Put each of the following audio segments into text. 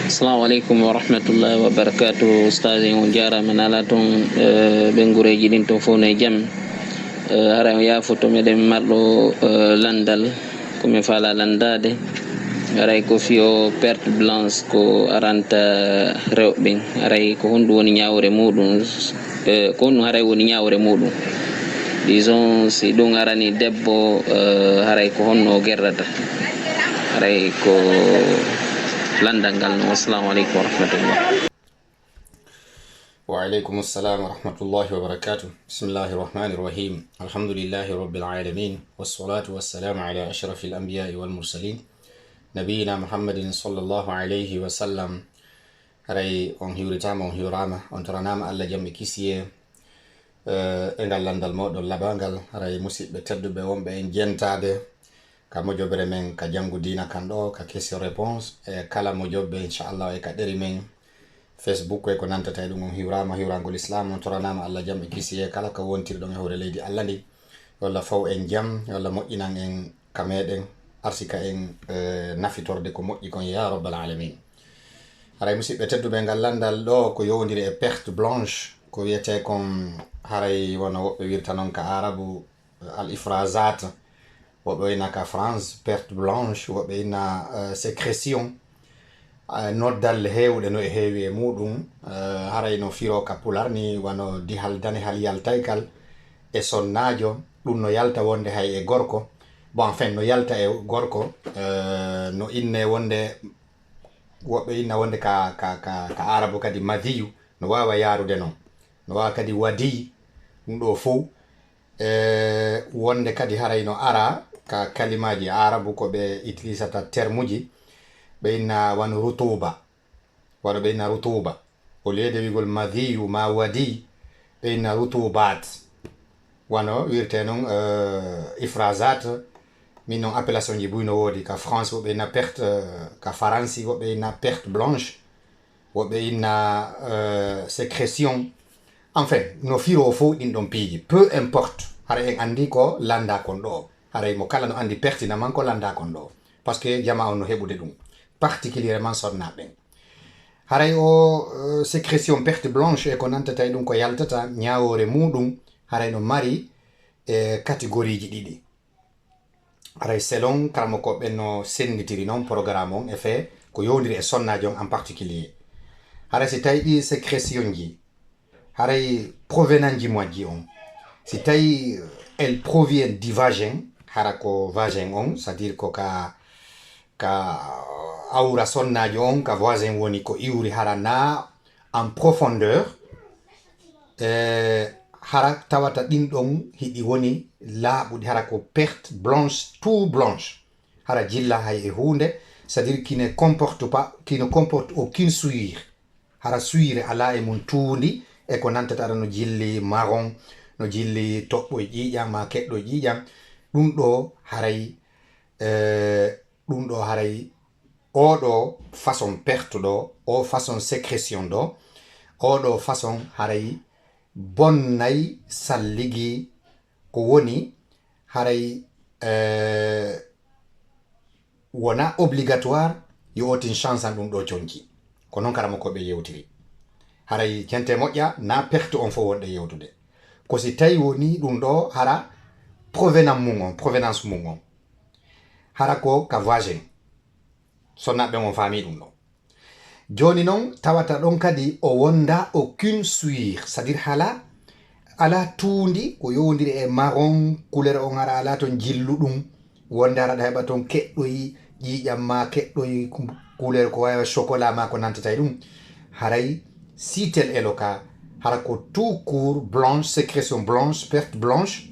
Assalamu alaikum wa rahmatullahi wa barakatuh. Ustazi on jara men ala ton ɓe guureji ɗin ton fof ne jaam. Hara o yafoto meɗen marɗo landal komin faala landade aray ko fiyo perte blanche ko aranta rewɓe aray ko honɗum woni ñawre muɗum ko honɗum haray woni ñawre muɗum disons si ɗum arani debbo haray ko honno guerrata aray ko landal ngal no. Assalamu aleykum wa rahmatullah. Wa alaikum assalam wa rahmatullahi wa barakatuh. Bismillahir rahmanir rahim. Alhamdulillahi rabbil alamin. Wassalatu wassalamu ala ashrafil anbiya'i wal mursalin. Nabiyina Muhammadin sallallahu alayhi wa sallam. Haray on hiwritama on hiwrama on taranama Allah jamɓe kisiye e ngal landal moɗon labangal. Haray musidɓe tedduɓe wonɓe en jentade ka mojoɓere men ka jangu dina kan ɗo ka question réponse e kala mojoɓɓe inchallah e ka ɗeri men Facebook e ko nantata e ɗum on hiwrama hiwrangol islam on toranama Allah jamɓe kisiye kala ka wontirɗon e hoore leydi Allah ndi walla faw en jaam walla moƴƴinan en ka meɗen arsika en nafitorde ko moƴƴi kon ya rabbal alamin. Haray musidɓe tedduɓe ngal landal ɗo ko yowdiri e perte blanche ko wiyete kon haray wona woɓɓe wirta noon ka arabu al ifrazat, woɓɓe ina ka France perte blanche, woɓɓe ina sécrétion noddal hewɗe no e heewi e muɗum haray no firo ka pular ni wano dihal danihal yaltaykal e sonnajo ɗum no yalta wonde hay e gorko bon enfin no yalta e gorko no inne wonde woɓɓe inna wonde ka arabu kadi madiyu no wawa yarude noon no wawa kadi wadi ɗum ɗo fof wonde kadi haray no ara ka kalimaji arabu ko ɓe utilisata terme uji ɓe inna wano rutuba waɗo ɓe inna rutuba au lieu de wigol madiyu ma wadi ɓe inna rutubat wano wirte noon ifrazat min noon appellation ji buyno woodi ka France woɓe inna perte ka faransi woɓe inna perte blanche woɓe inna sécrétion enfin no firo fof ɗin ɗon piiji peu importe hara en andi ko landa kon ɗo haray mo kala no andi pertinemment ko landa kon ɗo par ce que jama on no heɓude ɗum particulièrement sonnaɓen haray o sécrétion perte blanche e ko nantata e ɗum ko yaltata ñawore muɗum haray no mari catégorie ji ɗiɗi haray selon karamo ko ɓen no senditiri noon programme on e fait ko yowdiri e sonnaji on en particulier haray si tawi ɗi sécrétion ji haray provenant ji moƴƴi on si tawi elle provient du vagin hara ko vagin on c'est à dire ko ka awra sonnajo on ka voisin woni ko iwri hara na en profondeur hara tawata ɗin ɗon hiɗi woni laaɓuɗi hara ko perte blanche tout blanche hara jilla hay e hunde c'est à dire qui ne comporte aucune souillure hara souillure ala e mum tuundi e ko nantata ara no jilli marron no jilli toɓɓo e ƴiƴam ma keɗɗo e ƴiƴam ɗum ɗo haray oɗo façon perte ɗo o façon sécrétion ɗo oɗo façon haray bonnay salligi ko woni haray wona obligatoire yo otin chance an ɗum ɗo conki ko noon karama koɓe yewtiri haray jente moƴƴa na perte on fo wonɗe yewtude ko si tawi woni ɗum ɗo hara provenance mum on hara ko ka vagin sonnaɓe on faami ɗum ɗo joni noon tawata ɗon kadi o wonda aucune souillure c'est à dire ala tuundi ko yowdiri e marron couleur on hara ala ton jilluɗum wonde haraɗa heɓa toon keɗɗoyi ƴiƴam ma keɗɗoyi couleur ko wawa chocolat ma ko nantata e ɗum haray si tel est le cas hara ko tout court blanche sécrétion blanche perte blanche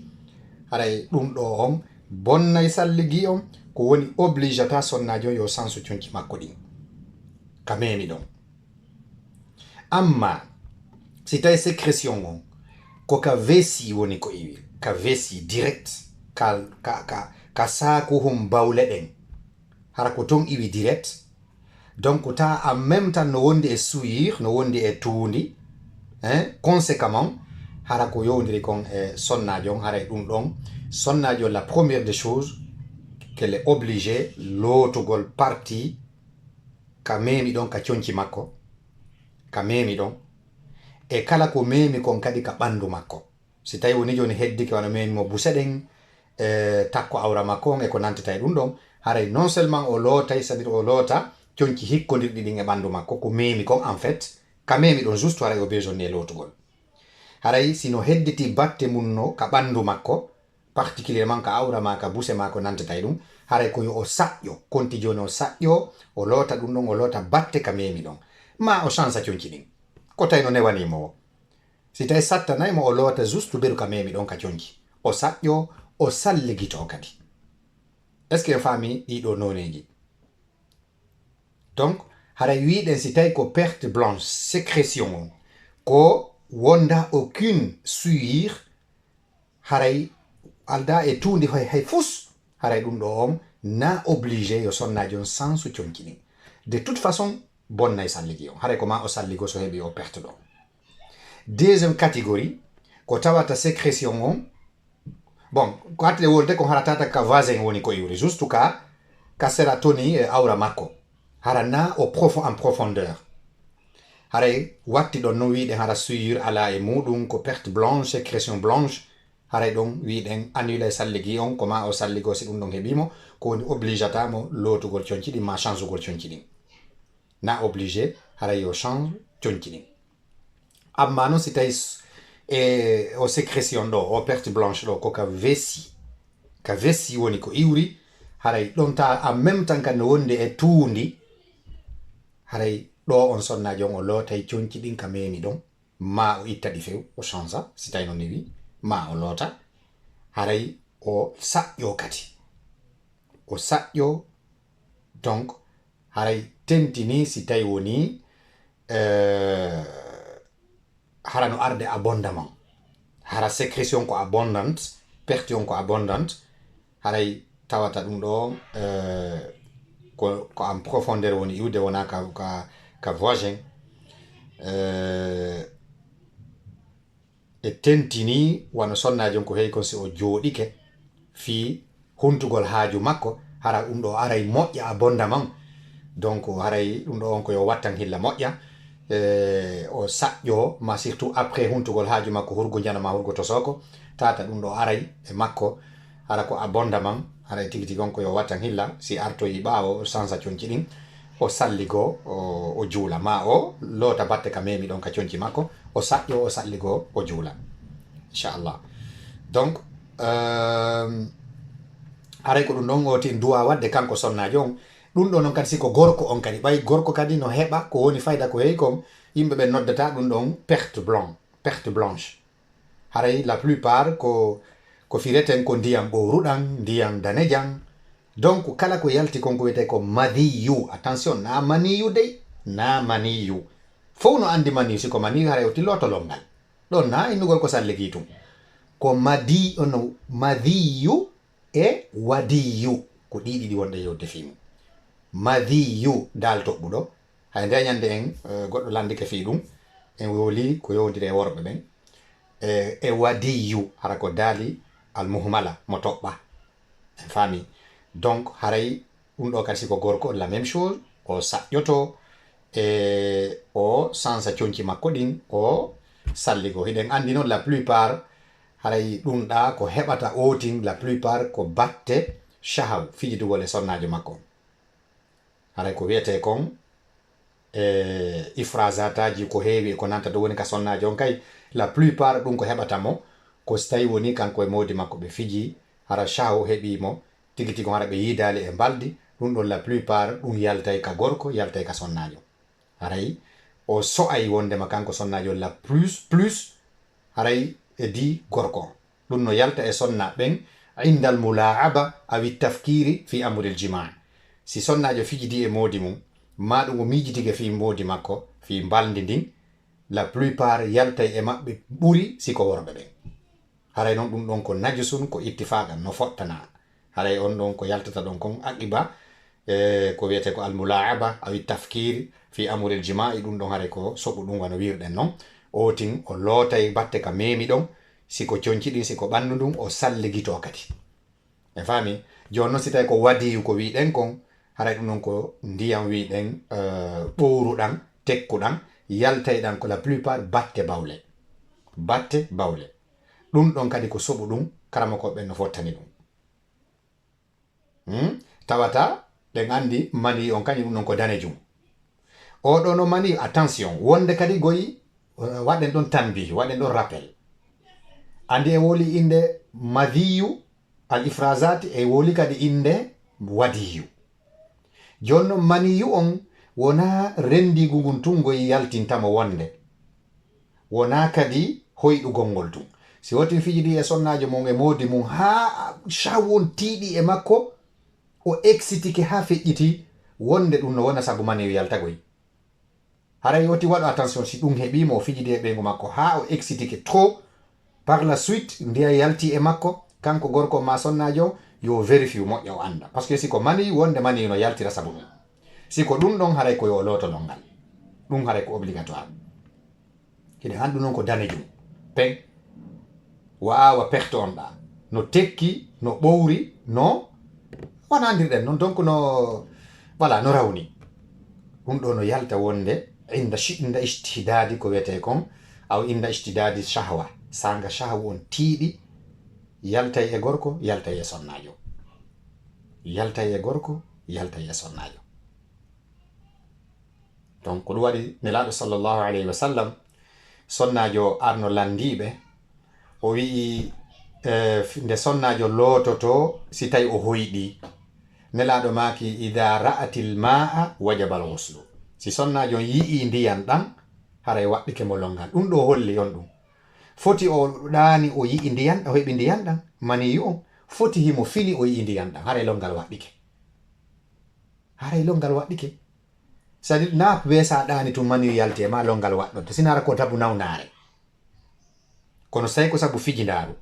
haray ɗum ɗo on bonnay salligi on ko woni obligata sonnajo yo sansu conci makko ɗin ka memi ɗon amma si tawi sécrétion on ko ka vessie woni ko iwi ka vessie direct ka saku hum bawle ɗen hara ko ton iwi direct donc ta en même temps no wondi e souillure no wondi e tuundi conséquemment hara ko yowdiri kon e sonnajo on haray ɗum ɗon sonnajo la première des choses qu'elle est obligée lootugol partie ka memi ɗon ka conci makko ka memi ɗon e kala ko memi kon kadi ka ɓandu makko si tawi woni joni heddike wano memi mo busa ɗen takko awra makko on e ko nantata e ɗum ɗon haray non seulement o lootay c'est-à-dire o loota conci hikkodirɗi ɗin e ɓandu makko ko memi kon en fait ka memi ɗon juste haray o besoin e lootugol haray sino hedditi batte mum no ka ɓandu makko particulièrement ka awra ma ka buse ma ko nantata e ɗum haray ko yo o saƴƴo konti joni o saƴƴo o loota ɗum ɗon o loota batte ka memi ɗon ma o chansa conci ɗin ko tawi no newanimo o si tawi sattanaymo o loota juste beru ka memi ɗon ka conci o saƴƴo o salligito kadi est ce que en faami ɗiɗo noneji donc haray wiɗen si tawi ko perte blanche sécrétion on ko wonda aucune suire haray alda e tundi hay fus haray ɗum ɗo on na obligé yo sonnaji on sansu conci ɗin de toute façon bonnay salligi on haray ko ma o salligo so heɓi o perte ɗo deuxième catégorie ko tawata sécrétion on bon ko hattide wolde ko haratata ka vasin woni ko iwri juste ka sératoni e awra makko hara na en profondeur haray watti ɗon no wiɗen hara suire ala e muɗum ko perte blanche sécrétion blanche haray ɗon wiɗen annule salligi on koma o salligo si ɗum ɗon heɓimo ko woni obligatamo lootugol conci ɗin ma changegol conci ɗin na obligé haray yo change conci ɗin amma noon si tawi e o sécrétion ɗo o perte blanche ɗo ko ka vessi woni ko iwri haray ɗon ta en même temps kadi no wonde e tuundi haray ɗo on sonnaji on o lootay conci ɗin ka memi ɗon ma o itta ɗi few o chansa si tawi noon ni wi ma o loota haray o saƴƴo kadi o saƴƴo donc haray tentini si tawi woni hara no arde abondamment hara sécrétion ko abondante perte on ko abondante haray tawata ɗum ɗo ko en profondeur woni iwde wona ka vagin e tentini wano sonnaji on ko heewi kon si o jooɗike fi huntugol haaju makko hara ɗum ɗo aray moƴƴa abondamment donc haray ɗum ɗo on ko yo wattan hilla moƴƴa o saƴƴo ma surtout après huntugol haaju makko hurgo janama hurgo to soko tata ɗum ɗo aray e makko hara ko abondamment haray tigi tigi on ko yo wattan hilla si artoyi ɓaawo chansa conci ɗin o salligo o juula ma o loota batte ka memi ɗon ka conci makko o saƴƴo o salligo o juula inchallah donc haray ko ɗum ɗon oti duwa wadde kanko sonnajo on ɗum ɗo noon kadi siko gorko on kadi ɓay gorko kadi no heɓa ko woni fayda ko heewi kom yimɓe ɓe noddata ɗum ɗon perte blanche haray la plupart ko fireten ko ndiyam ɓowruɗan ndiyam danejan donc kala ko yalti kon ko wiyete ko madiyu attention na maniyu dey na maniyu fof no andi maniyu siko maniyu haray o tillotolol ngal ɗon na innugol ko salligi tum ko madiyu e wadiyu ko ɗiɗiɗi wonde yewde fimu madiyu dal toɓɓuɗo hay nde ñande en goɗɗo landike fi ɗum en woli ko yowdiri e worɓe ɓen e wadiyu hara ko daali almuhmala mo toɓɓa en faami donc haray ɗum ɗo kadi siko gorko la même chose o saƴƴoto e o sansa conci makko ɗin o salligo hiɗen andi noon la plupart haray ɗum ɗa ko heɓata ootin la plupart ko batte shahaw fijidugol e sonnajo makko haray ko wiyete kon ifrasataji ko heewi ko nanta do woni ka sonnajo on kay la plupart ɗum ko heɓata mo ko so tawi woni kanko e modi makko ɓe fiji hara shahaw heɓimo tigi tigi hara ɓe yidali e mbaldi ɗum ɗon la plupart ɗum yaltay ka gorko yaltay ka sonnajo haray o so'ay wondema kanko sonnajo la plus haray e di gorko ɗum no yalta e sonna ɓen indal mulaaba awi tafkiri fi amril jima si sonnajo fijidi e modi mum ma ɗum o miijitike fi modi makko fi mbaldi ndin la plupart yaltay e maɓɓe ɓuri siko worɓe ɓen haray noon ɗum ɗon ko najusun ko ittifaqan no fottana haray on ɗon ko yaltata ɗon kon aqiba ko wiyete ko almulaaba awi tafkiri fi amril jima ɗum ɗon haray ko soɓu ɗum wano wirɗen noon otin o lootay batte ka memi ɗon siko conci ɗin siko ɓandu ndun o salligito kadi e faami joni noon si tawi ko wadiyu ko wiɗen kon haray ɗum non ko ndiyam wiɗen ɓowruɗan tekkuɗan yaltayɗan ko la plupart batte bawle ɗum ɗon kadi ko soɓu ɗum karama ko ɓen no fottani ɗum tawata ɗen andi mani on kañum ɗum non ko danejum oɗo no mani attention wonde kadi goyi waɗen ɗon tanbi waɗen ɗon rappel andi e woli inde madiyu al ifrazati e woli kadi inde wadiyu jonno maniyu on wona rendigu ngun tun goyi yaltintamo wonde wona kadi hoyɗugol ngol tun si wotin fijidi e sonnajo mon e modi mum ha shawon tiiɗi e makko o excitike ha feƴƴiti wonde ɗum no wona sago maniyu yaltagoy haray woti waɗo attention si ɗum heɓimo o fijidi e ɓeygu makko ha o excitike trop par la suite ndiya yalti e makko kanko gorko ma sonnajo yo vérifie moƴƴa o anda par ce que siko mani wonde mani no yaltira sabu ɗum siko ɗum ɗon haray ko yo loto longal ɗum haray ko obligatoire hiɗen andu noon ko danejum pen wawa perte on ɗa no tekki no ɓowri no wona andirɗen noon donc no voilà no rawni ɗum ɗo no yalta wonde inda istidadi ko wiyete kon aw inda istidadi shahwa sanga shahwa on tiiɗi yaltay e gorko yaltay e sonnajo yaltay e gorko yaltay e sonnajo donc ko ɗum waɗi nelaɗo sallllahu alayhi wa sallam sonnajo arno landiɓe o wi'i nde sonnajo loototo si tawi o hoyɗi nelaɗo maki ida ra'atil ma'a wajabal ghuslu si sonnajo yi'i ndiyan ɗan haray waɗɗike mo longal ɗum ɗo holli on ɗum foti o ɗani o yi'i ndiyan o heɓi ndiyan ɗan maniyu on foti himo fini o yi'i ndiyan ɗan haray longal waɗɗike c'est-à-dire na weesa ɗani tum maniyu yalti e ma longal waɗɗoto sinara ko tabu nawnare kono say ko sabu fijindaru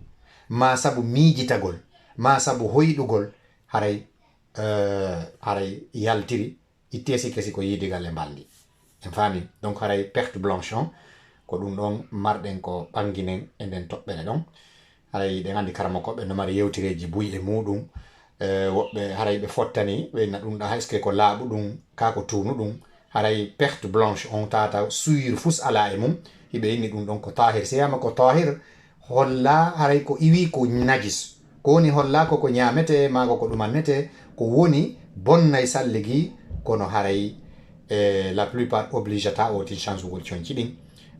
ma sabu miijitagol ma sabu hoyɗugol haray yaltiri itte sikesi ko yidigal e mbaldi en fami donc haray perte blanche on ko ɗum ɗon marɗen ko ɓanginen e nden toɓɓere ɗon haray ɗen andi karama koɓe no mari yewtireji buyɗe muɗum woɓɓe haray ɓe fottani ɓeyna ɗum ɗa hayske ko laaɓu ɗum kako tunu ɗum haray perte blanche on tata suyir fus ala e mum hiɓe inni ɗum ɗon ko tahir si yama ko tahir holla haray ko iwi ko najis ko woni holla koko ñamete mago ko ɗumannete ko woni bonnay salligi kono haray la plupart obligata o tin chance ugol conci ɗin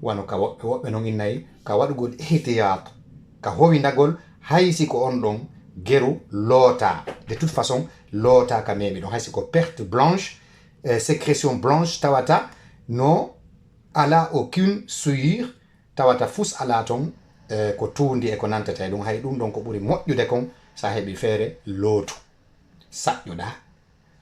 wano ka woɓɓe noon innayi ka waɗugol ihtiyat ka howindagol haysi ko on ɗon geru loota de toute façon loota ka memi ɗon haysi ko perte blanche sécrétion blanche tawata no ala aucune souillure tawata fus ala ton ko tuundi e ko nantete ɗum hay ɗum ɗon ko ɓuri moƴƴude kon sa heɓi feere lootu saƴƴuɗa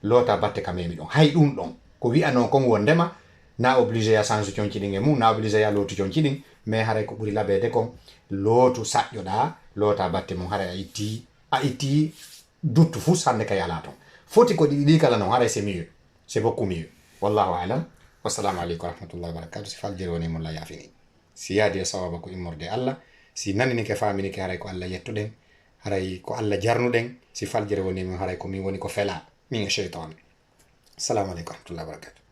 loota batte ka memi ɗon hay ɗum ɗon ko wiyano kon wondema na obligé ya change conci ɗin e mum na obligé ya lootu conci ɗin mais haray ko ɓuri laɓede kon lootu saƴƴuɗa loota batte mum haray a itti duttu fus hande kay ala ton foti ko ɗiɗi kala noon haray c'est mieux c'est beaucoup mieux wallahu alam wassalamu aleykum warahmatullahi wabarakatuh si faljere woni molla yafini si yaadi e sawaba ko immorde Allah si naninike faminike haray ko Allah yettuɗen haray ko Allah jarnuɗen si faljere woni min haray ko min woni ko fela min e cheytan assalamu aleykum warahmatullahi wabarakatuh